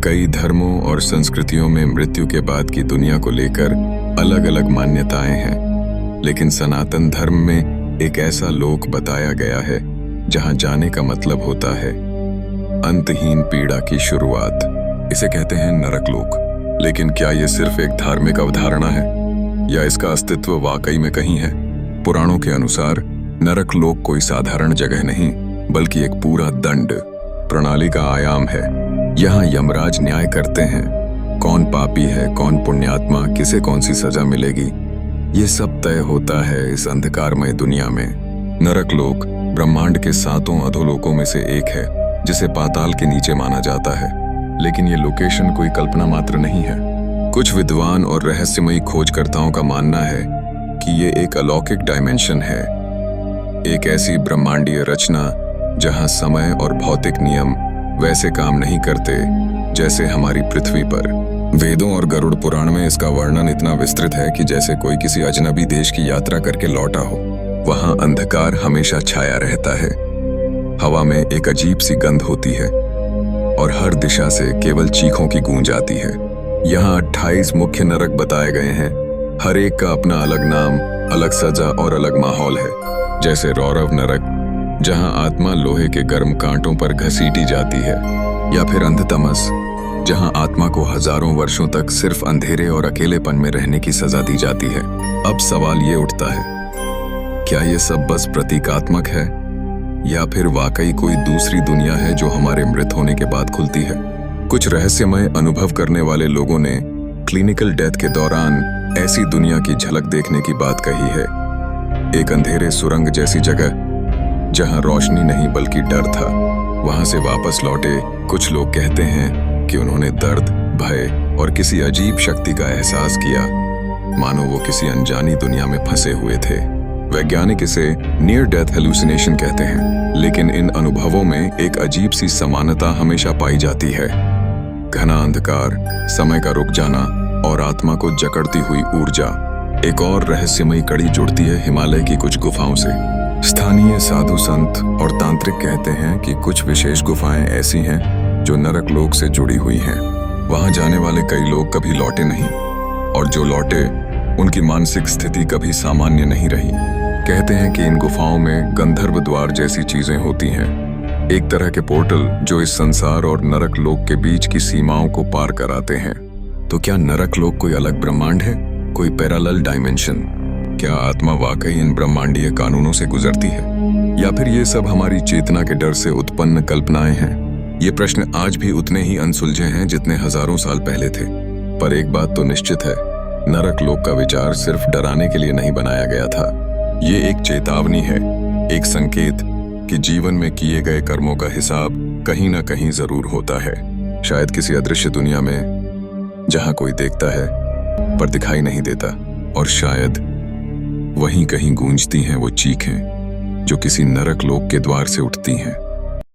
कई धर्मों और संस्कृतियों में मृत्यु के बाद की दुनिया को लेकर अलग अलग मान्यताएं हैं, लेकिन सनातन धर्म में एक ऐसा लोक बताया गया है जहां जाने का मतलब होता है अंतहीन पीड़ा की शुरुआत। इसे कहते हैं नरक लोक। लेकिन क्या यह सिर्फ एक धार्मिक अवधारणा है या इसका अस्तित्व वाकई में कहीं है? पुराणों के अनुसार नरक लोक कोई साधारण जगह नहीं, बल्कि एक पूरा दंड प्रणाली का आयाम है। यहाँ यमराज न्याय करते हैं, कौन पापी है, कौन पुण्यात्मा, किसे कौन सी सजा मिलेगी, ये सब तय होता है इस अंधकारमय दुनिया में। नरक लोक ब्रह्मांड के 7 अधोलोकों में से एक है, जिसे पाताल के नीचे माना जाता है। लेकिन ये लोकेशन कोई कल्पना मात्र नहीं है। कुछ विद्वान और रहस्यमयी खोजकर्ताओं का मानना है कि ये एक अलौकिक डायमेंशन है, एक ऐसी ब्रह्मांडीय रचना जहां समय और भौतिक नियम वैसे काम नहीं करते जैसे हमारी पृथ्वी पर। वेदों और गरुड़ पुराण में इसका वर्णन इतना विस्तृत है कि जैसे कोई किसी अजनबी देश की यात्रा करके लौटा हो। वहां अंधकार हमेशा छाया रहता है, हवा में एक अजीब सी गंध होती है और हर दिशा से केवल चीखों की गूंज आती है। यहाँ 28 मुख्य नरक बताए गए हैं, हर एक का अपना अलग नाम, अलग सजा और अलग माहौल है। जैसे रौरव नरक, जहां आत्मा लोहे के गर्म कांटों पर घसीटी जाती है, या फिर अंधतमस, जहां आत्मा को हजारों वर्षों तक सिर्फ अंधेरे और अकेलेपन में रहने की सजा दी जाती है। अब सवाल ये उठता है, क्या ये सब बस प्रतीकात्मक है या फिर वाकई कोई दूसरी दुनिया है जो हमारे मृत होने के बाद खुलती है? कुछ रहस्यमय अनुभव करने वाले लोगों ने क्लिनिकल डेथ के दौरान ऐसी दुनिया की झलक देखने की बात कही है। एक अंधेरे सुरंग जैसी जगह जहां रोशनी नहीं बल्कि डर था। वहां से वापस लौटे कुछ लोग कहते हैं कि उन्होंने दर्द, भय और किसी अजीब शक्ति का एहसास किया, मानो वो किसी अनजानी दुनिया में फंसे हुए थे। वैज्ञानिक इसे नियर डेथ हेलुसिनेशन कहते हैं। लेकिन इन अनुभवों में एक अजीब सी समानता हमेशा पाई जाती है। घना अंधकार, समय का रुक जाना और आत्मा को जकड़ती हुई ऊर्जा। एक और रहस्यमयी कड़ी जुड़ती है हिमालय की कुछ गुफाओं से। स्थानीय साधु संत और तांत्रिक कहते हैं कि कुछ विशेष गुफाएं ऐसी हैं जो नरक लोक से जुड़ी हुई हैं। वहां जाने वाले कई लोग कभी लौटे नहीं, और जो लौटे उनकी मानसिक स्थिति कभी सामान्य नहीं रही। कहते हैं कि इन गुफाओं में गंधर्व द्वार जैसी चीजें होती हैं, एक तरह के पोर्टल जो इस संसार और नरक लोक के बीच की सीमाओं को पार कराते हैं। तो क्या नरक लोक कोई अलग ब्रह्मांड है, कोई पैरेलल डायमेंशन? क्या आत्मा वाकई इन ब्रह्मांडीय कानूनों से गुजरती है, या फिर ये सब हमारी चेतना के डर से उत्पन्न कल्पनाएं हैं? ये प्रश्न आज भी उतने ही अनसुलझे हैं जितने हजारों साल पहले थे। पर एक बात तो निश्चित है, नरक लोक का विचार सिर्फ डराने के लिए नहीं बनाया गया था। ये एक चेतावनी है, एक संकेत कि जीवन में किए गए कर्मों का हिसाब कहीं ना कहीं जरूर होता है। शायद किसी अदृश्य दुनिया में जहां कोई देखता है पर दिखाई नहीं देता, और शायद वहीं कहीं गूंजती हैं वो चीखें जो किसी नरक लोक के द्वार से उठती हैं।